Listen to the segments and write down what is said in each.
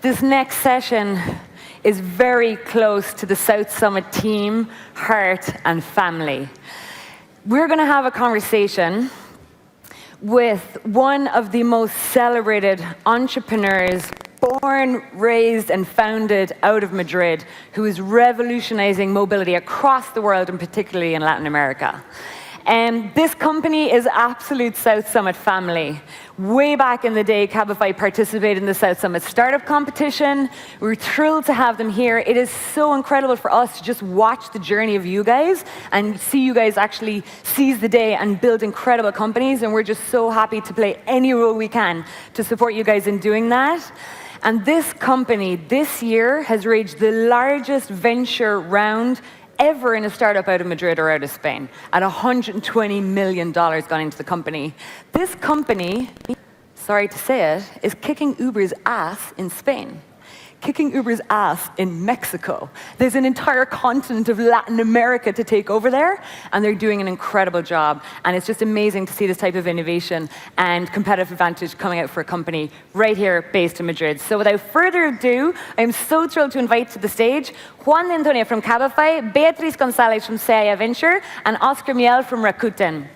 This next session is very close to the South Summit team, heart, and family. We're going to have a conversation with one of the most celebrated entrepreneurs, born, raised, and founded out of Madrid, who is revolutionizing mobility across the world, and particularly in Latin America. This company is absolute South Summit family. Way back in the day, Cabify participated in the South Summit Startup Competition. We're thrilled to have them here. It is so incredible for us to just watch the journey of you guys and see you guys actually seize the day and build incredible companies. And we're just so happy to play any role we can to support you guys in doing that. And this company, this year, has raised the largest venture round ever in a startup out of Madrid or out of Spain, at $120 million gone into the company. This company, sorry to say it, is kicking Uber's ass in Spain, kicking Uber's ass in Mexico. There's an entire continent of Latin America to take over there, and they're doing an incredible job. And it's just amazing to see this type of innovation and competitive advantage coming out for a company right here based in Madrid. So without further ado, I'm so thrilled to invite to the stage Juan de Antonio from Cabify, Beatriz González from Seaya Venture, and Oscar Miel from Rakuten.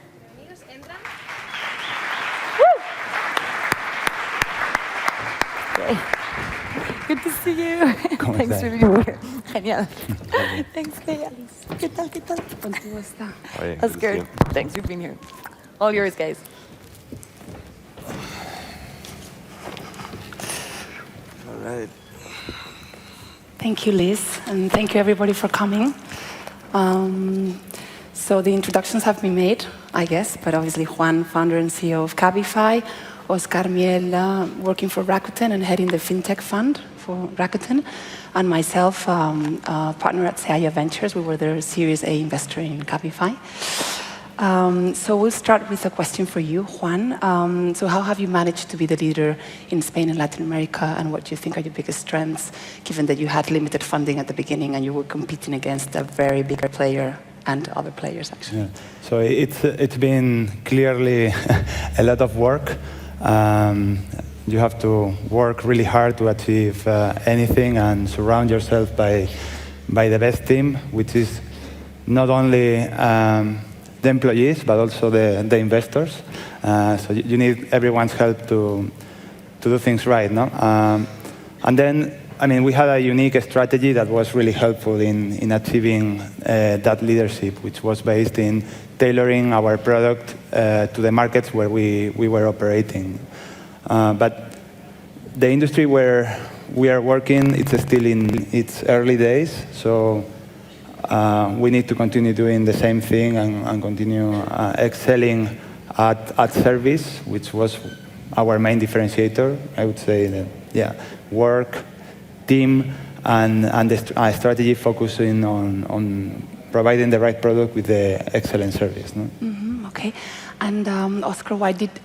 Good to see you. Thanks for being here. Genial. Thanks, Bea. ¿Qué tal, qué tal? ¿Cómo está? That's good. Thanks for being here. All yours, guys. All right. Thank you, Liz, and thank you, everybody, for coming. So the introductions have been made, I guess, but obviously Juan, founder and CEO of Cabify, Oscar Miel, working for Rakuten and heading the FinTech fund for Rakuten, and myself, partner at Seaya Ventures. We were the Series A investor in Cabify. So we'll start with a question for you, Juan. So how have you managed to be the leader in Spain and Latin America, and what do you think are your biggest strengths, given that you had limited funding at the beginning and you were competing against a very bigger player and other players, actually? Yeah. So it's been clearly a lot of work. You have to work really hard to achieve anything and surround yourself by the best team, which is not only the employees, but also the investors. So you need everyone's help to do things right, no? And then, I mean, we had a unique strategy that was really helpful in achieving that leadership, which was based in tailoring our product to the markets where we were operating. But the industry where we are working, it's still in its early days, so we need to continue doing the same thing and continue excelling at service, which was our main differentiator. I would say that, yeah, work, team, and the strategy focusing on providing the right product with the excellent service. No? Mm-hmm, okay. And Oscar, why did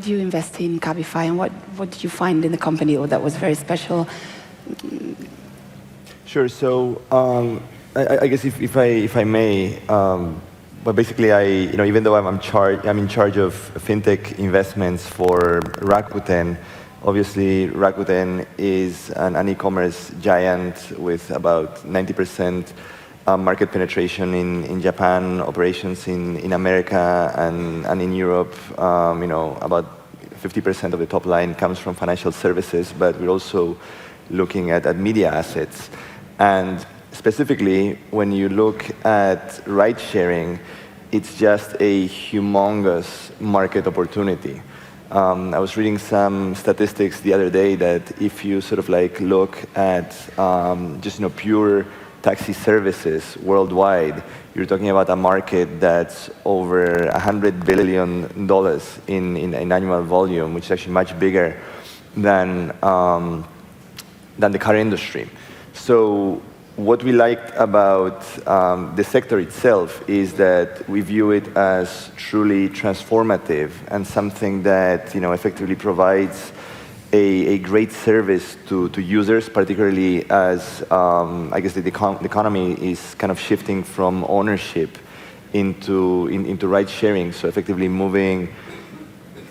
you invest in Cabify, and what did you find in the company that was very special? Sure. So I guess if I may, but basically even though I'm in charge of fintech investments for Rakuten. Obviously, Rakuten is an e-commerce giant with about 90% market penetration in Japan, operations in America and in Europe. About 50% of the top line comes from financial services, but we're also looking at media assets. And specifically, when you look at ride sharing, it's just a humongous market opportunity. I was reading some statistics the other day that if you sort of look at just pure taxi services worldwide, you're talking about a market that's over $100 billion in annual volume, which is actually much bigger than the car industry. So what we liked about the sector itself is that we view it as truly transformative and something that effectively provides a great service to users, particularly as I guess the economy is kind of shifting from ownership into ride sharing. So effectively moving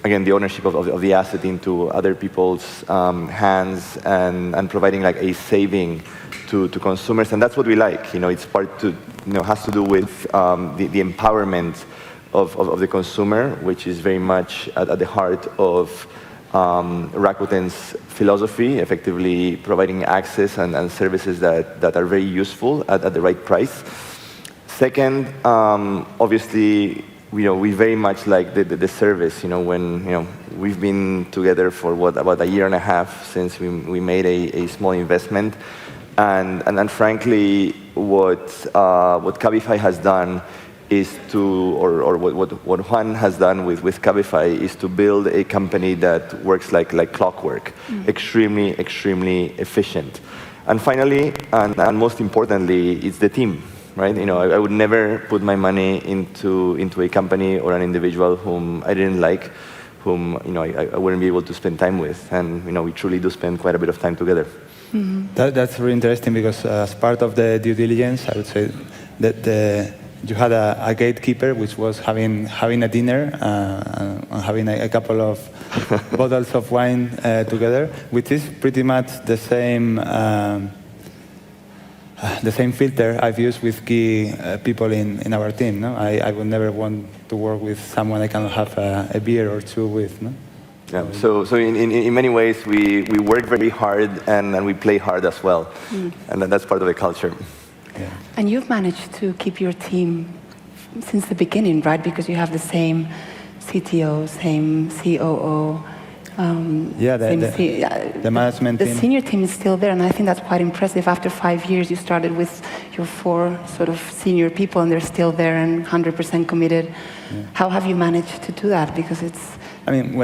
again, the ownership of the asset into other people's hands and providing like a saving to consumers. And that's what we like. It's has to do with the empowerment of the consumer, which is very much at the heart of Rakuten's philosophy, effectively providing access and services that are very useful at the right price. Second, obviously, we very much like the service. When we've been together for about a year and a half since we made a small investment, and then frankly, what Cabify has done is or what Juan has done with Cabify is to build a company that works like clockwork, extremely efficient. And finally, and most importantly, it's the team. Right? I would never put my money into a company or an individual whom I didn't like, whom I wouldn't be able to spend time with, and we truly do spend quite a bit of time together. Mm-hmm. That's really interesting because as part of the due diligence, I would say that you had a gatekeeper, which was having a dinner and having a couple of bottles of wine together, which is pretty much the same filter I've used with key people in our team. No? I would never want to work with someone I cannot have a beer or two with. No? Yeah. So in many ways, we work very hard and we play hard as well. And that's part of the culture. Yeah. And you've managed to keep your team since the beginning, right? Because you have the same CTO, same COO. The management team. The senior team is still there, and I think that's quite impressive. After 5 years, you started with your 4 sort of senior people, and they're still there and 100% committed. Yeah. How have you managed to do that? Because it's... I mean,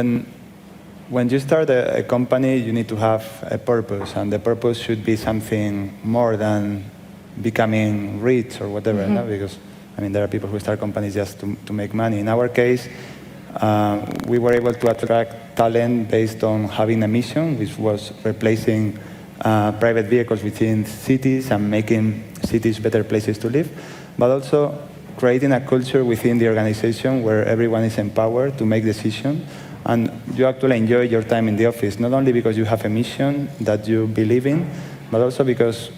when you start a company, you need to have a purpose, and the purpose should be something more than becoming rich or whatever, no? Because, I mean, there are people who start companies just to make money. In our case, we were able to attract talent based on having a mission, which was replacing private vehicles within cities and making cities better places to live, but also creating a culture within the organization where everyone is empowered to make decisions and you actually enjoy your time in the office, not only because you have a mission that you believe in, but also because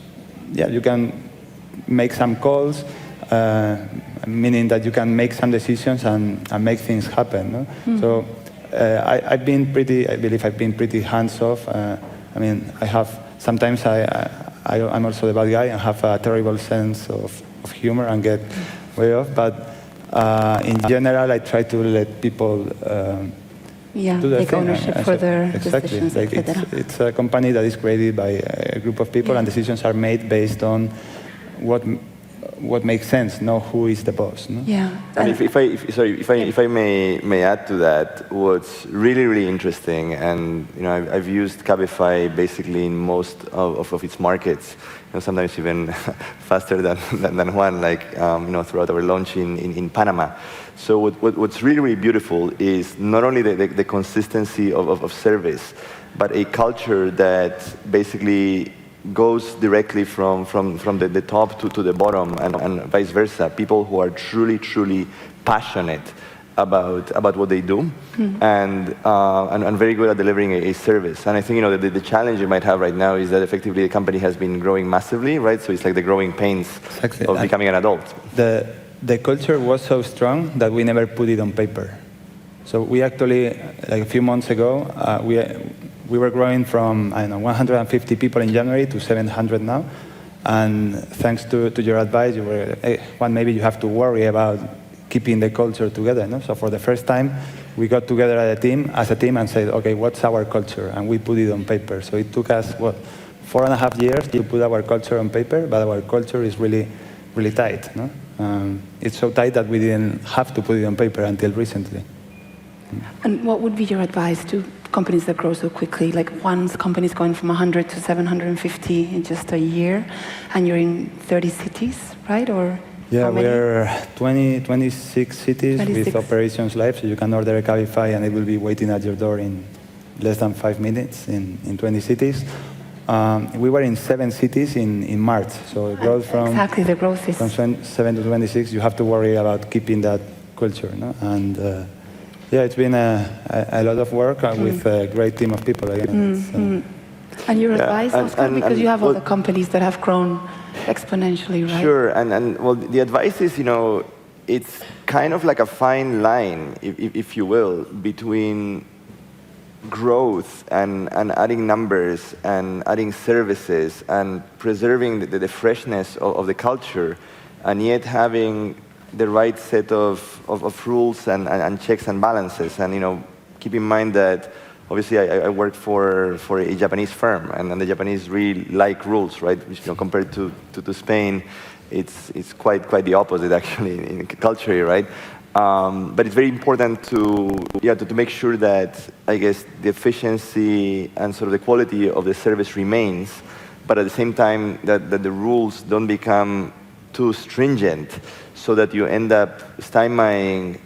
you can make some calls, meaning that you can make some decisions and make things happen. No? So I believe I've been pretty hands-off. I mean, sometimes I'm also the bad guy and have a terrible sense of humor and get way off, but in general, I try to let people do their take thing. ownership for their exactly. decisions, like it's a company that is created by a group of people, and decisions are made based on what makes sense, not who is the boss. No? Yeah. And if I may add to that, what's really interesting, and I've used Cabify basically in most of its markets, sometimes even faster than Juan, like throughout our launch in Panama. So what's really beautiful is not only the consistency of service, but a culture that basically goes directly from the top to the bottom and vice versa. People who are truly passionate about what they do and very good at delivering a service. And I think the challenge you might have right now is that effectively the company has been growing massively, right? So it's like the growing pains of becoming an adult. The culture was so strong that we never put it on paper. So we actually, like a few months ago, we were growing from 150 people in January to 700 now, and thanks to your advice, you were, hey, Juan, maybe you have to worry about keeping the culture together. No? So for the first time, we got together as a team, and said, okay, what's our culture? And we put it on paper. So it took us 4.5 years to put our culture on paper, but our culture is really tight. No? It's so tight that we didn't have to put it on paper until recently. And what would be your advice to companies that grow so quickly? Like Juan's company is going from 100 to 750 in just a year, and you're in 30 cities, right? Or we're 26 cities with operations live, so you can order a Cabify and it will be waiting at your door in less than 5 minutes in 20 cities. We were in 7 cities in March, so growth from 7 to 26. You have to worry about keeping that culture, no? And Yeah, it's been a lot of work with a great team of people. Again. And your advice, Oscar, because you have well, other companies that have grown exponentially, right? Sure, and well, the advice is, it's kind of like a fine line, if you will, between growth and adding numbers and adding services and preserving the freshness of the culture, and yet having the right set of rules and checks and balances. And keep in mind that obviously I work for a Japanese firm, and the Japanese really like rules, right? Which, compared to Spain, it's quite the opposite actually in culture, right? But it's very important to make sure that, I guess, the efficiency and sort of the quality of the service remains, but at the same time that the rules don't become too stringent, so that you end up stymieing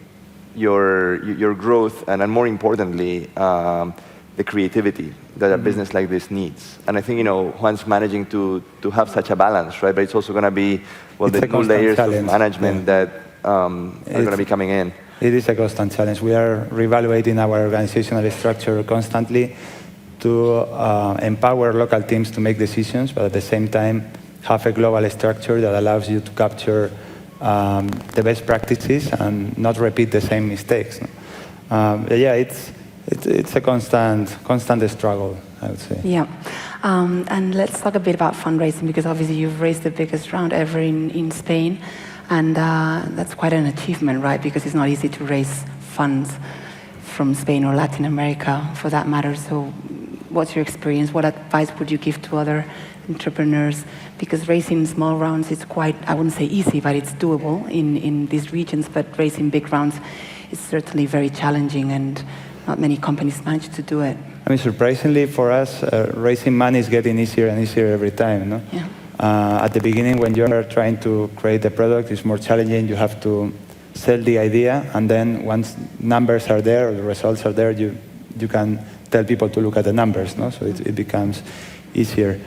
your growth and more importantly, the creativity that a business like this needs. And I think Juan's managing to have such a balance, right? But it's also going to be the new layers of management that are going to be coming in. It is a constant challenge. We are reevaluating our organizational structure constantly to empower local teams to make decisions, but at the same time have a global structure that allows you to capture the best practices and not repeat the same mistakes. Yeah, it's a constant struggle, I would say. Yeah, and let's talk a bit about fundraising, because obviously you've raised the biggest round ever in Spain, and that's quite an achievement, right? Because it's not easy to raise funds from Spain or Latin America, for that matter. So what's your experience? What advice would you give to other entrepreneurs? Because raising small rounds is quite, I wouldn't say easy, but it's doable in these regions. But raising big rounds is certainly very challenging, and not many companies manage to do it. I mean, surprisingly for us, raising money is getting easier and easier every time. No? Yeah. At the beginning, when you're trying to create a product, it's more challenging. You have to sell the idea, and then once numbers are there or the results are there, you can tell people to look at the numbers. No? So it becomes easier.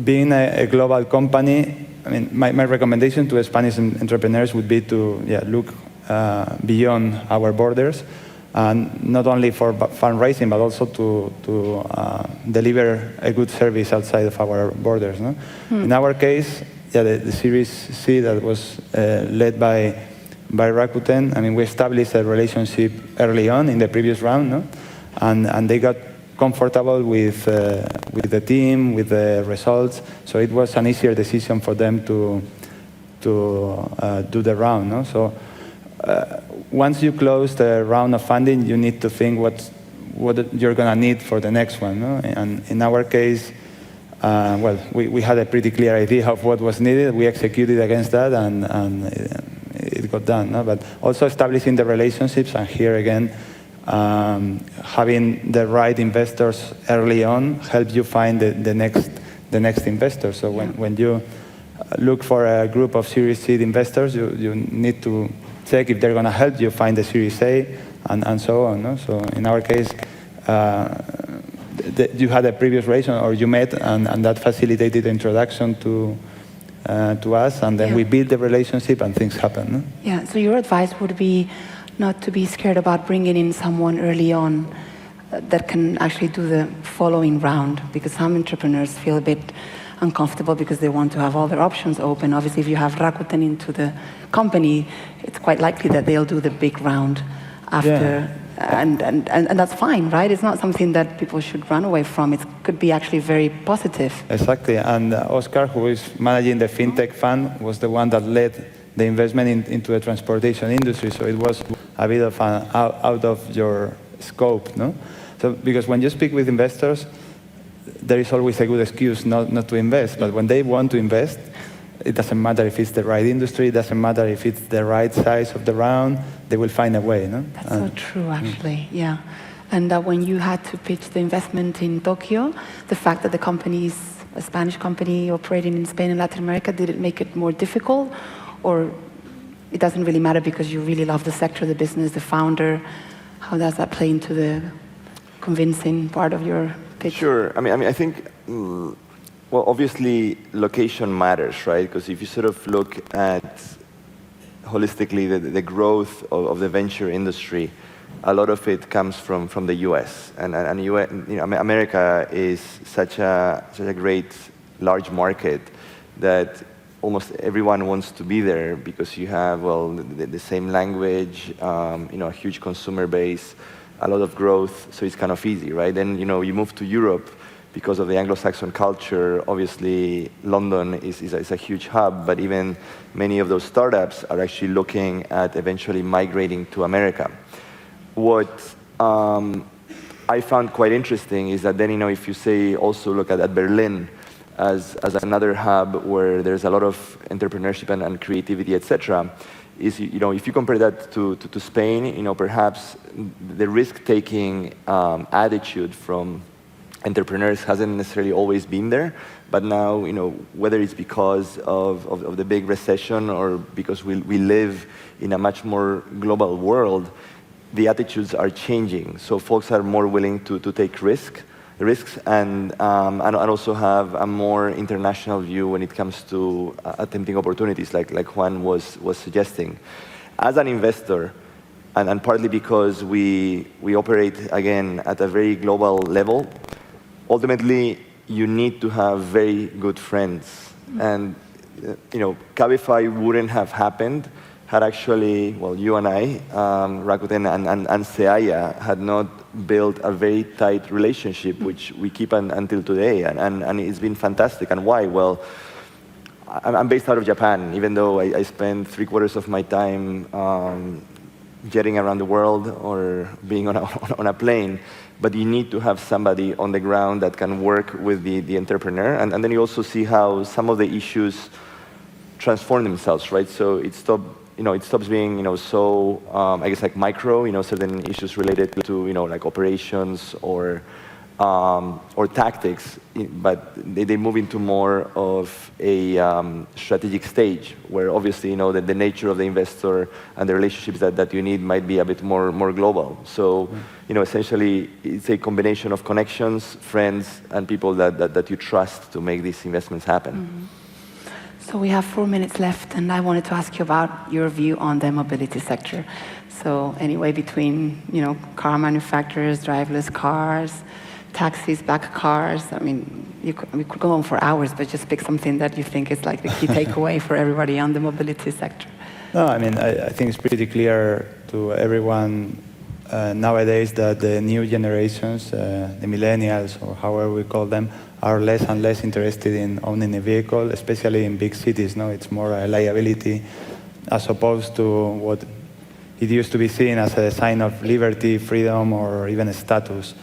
Being a global company, I mean, my recommendation to Spanish entrepreneurs would be to look beyond our borders, and not only for fundraising, but also to deliver a good service outside of our borders. No? In our case, the Series C that was led by Rakuten, I mean, we established a relationship early on in the previous round, no? and they got comfortable with the team, with the results, so it was an easier decision for them to do the round. No? So once you close the round of funding, you need to think what you're going to need for the next one. No? And in our case, we had a pretty clear idea of what was needed. We executed against that, and it got done. No? But also establishing the relationships, and here again, having the right investors early on helps you find the next investor. So when you look for a group of Series C investors, you need to check if they're going to help you find the Series A, and so on. No? So in our case, you had a previous relation, or you met, and that facilitated the introduction to us, and then we build the relationship, and things happen. No? Yeah. So your advice would be not to be scared about bringing in someone early on that can actually do the following round, because some entrepreneurs feel a bit uncomfortable because they want to have all their options open. Obviously, if you have Rakuten into the company, it's quite likely that they'll do the big round after, and that's fine, right? It's not something that people should run away from. It could be actually very positive. Exactly, and Oscar, who is managing the FinTech fund, was the one that led the investment into the transportation industry, so it was a bit of out of your scope, no? So because when you speak with investors, there is always a good excuse not to invest, but when they want to invest, it doesn't matter if it's the right industry, it doesn't matter if it's the right size of the round, they will find a way, no? That's so true, actually, yeah. And when you had to pitch the investment in Tokyo, the fact that the company is a Spanish company operating in Spain and Latin America, did it make it more difficult? Or it doesn't really matter because you really love the sector, the business, the founder? How does that play into the convincing part of your pitch? Sure. I mean, I think, well, obviously, location matters, right? Because if you sort of look at holistically the growth of the venture industry, a lot of it comes from the U.S. And America is such a great large market that almost everyone wants to be there because you have the same language, a huge consumer base, a lot of growth, so it's kind of easy, right? Then you move to Europe because of the Anglo-Saxon culture. Obviously, London is a huge hub, but even many of those startups are actually looking at eventually migrating to America. What I found quite interesting is that then, if you say also look at Berlin as another hub where there's a lot of entrepreneurship and creativity, etc., is if you compare that to Spain, perhaps the risk-taking attitude from entrepreneurs hasn't necessarily always been there, but now, whether it's because of the big recession or because we live in a much more global world, the attitudes are changing. So folks are more willing to take risks and also have a more international view when it comes to attempting opportunities, like Juan was suggesting. As an investor, and partly because we operate, again, at a very global level, ultimately, you need to have very good friends. And, Cabify wouldn't have happened had actually, you and I, Rakuten and Seaya, had not built a very tight relationship, which we keep until today. And it's been fantastic. And why? Well, I'm based out of Japan, even though I spend 3/4 of my time jetting around the world or being on a plane. But you need to have somebody on the ground that can work with the entrepreneur. And then you also see how some of the issues transform themselves, right? So it stops being, so, I guess, like micro, certain issues related to, like operations or tactics, but they move into more of a strategic stage where obviously, the nature of the investor and the relationships that you need might be a bit more global. So, essentially, it's a combination of connections, friends, and people that you trust to make these investments happen. Mm-hmm. So we have 4 minutes left, and I wanted to ask you about your view on the mobility sector. So anyway, between, car manufacturers, driverless cars, taxis, back cars. I mean, we could go on for hours, but just pick something that you think is like the key takeaway for everybody on the mobility sector. No, I mean, I think it's pretty clear to everyone nowadays that the new generations, the millennials, or however we call them, are less and less interested in owning a vehicle, especially in big cities. No, it's more a liability as opposed to what it used to be seen as a sign of liberty, freedom, or even a status.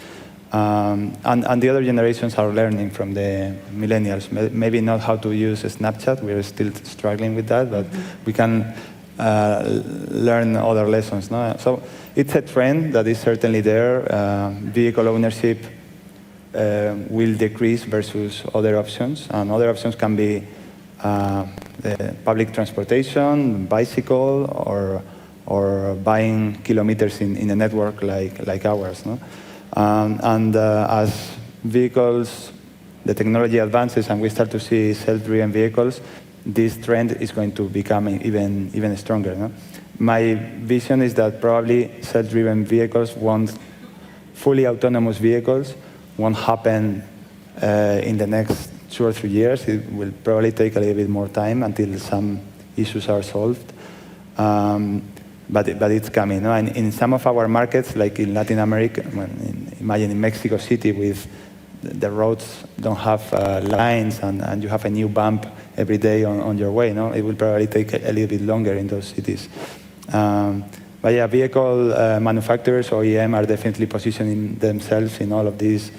And the other generations are learning from the millennials. Maybe not how to use Snapchat. We're still struggling with that, but we can learn other lessons. No? So it's a trend that is certainly there. Vehicle ownership will decrease versus other options. And other options can be the public transportation, bicycle, or buying kilometers in a network like ours. No? As vehicles, the technology advances and we start to see self-driven vehicles, this trend is going to become even stronger. No? My vision is that probably self-driven vehicles fully autonomous vehicles won't happen in the next 2 or 3 years. It will probably take a little bit more time until some issues are solved. But it's coming. No? And in some of our markets, like in Latin America, imagine in Mexico City, with the roads don't have lines and you have a new bump every day on your way. No? It will probably take a little bit longer in those cities. But yeah, vehicle manufacturers, OEM, are definitely positioning themselves in all of these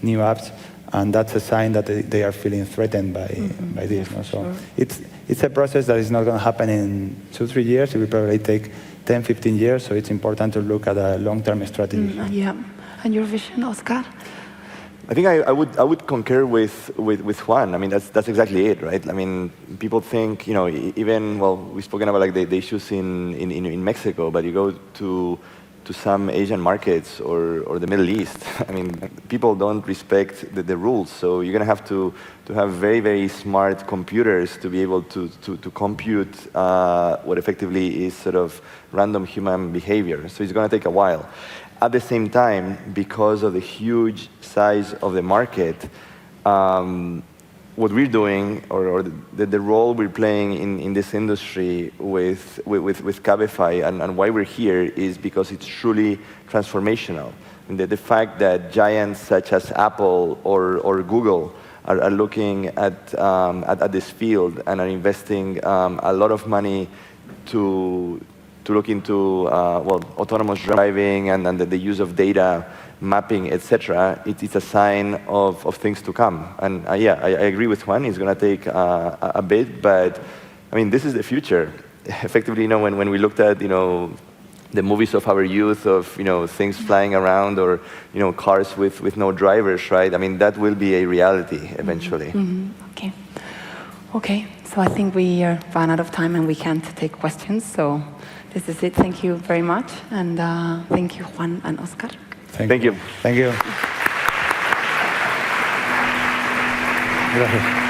new apps, and that's a sign that they are feeling threatened by this. No? So it's a process that is not going to happen in 2-3 years. It will probably take 10-15 years, so it's important to look at a long-term strategy. Yeah. And your vision, Oscar? I think I would concur with Juan. I mean, that's exactly it, right? I mean, people think, even, we've spoken about like the issues in Mexico, but you go to to some Asian markets or the Middle East. I mean, people don't respect the rules, so you're going to have very, very smart computers to be able to compute what effectively is sort of random human behavior. So it's going to take a while. At the same time, because of the huge size of the market, what we're doing, or the role we're playing in this industry with Cabify and why we're here is because it's truly transformational. And the fact that giants such as Apple or Google are looking at this field and are investing a lot of money to look into autonomous driving and the use of data, mapping, etc., it's a sign of things to come. And yeah, I agree with Juan. It's going to take a bit, but I mean, this is the future. Effectively, when we looked at the movies of our youth of things flying around or cars with no drivers, right? I mean, that will be a reality eventually. Okay. Okay. So I think we are run out of time and we can't take questions. So this is it. Thank you very much, and thank you, Juan and Oscar. Thank you. Thank you. Gracias.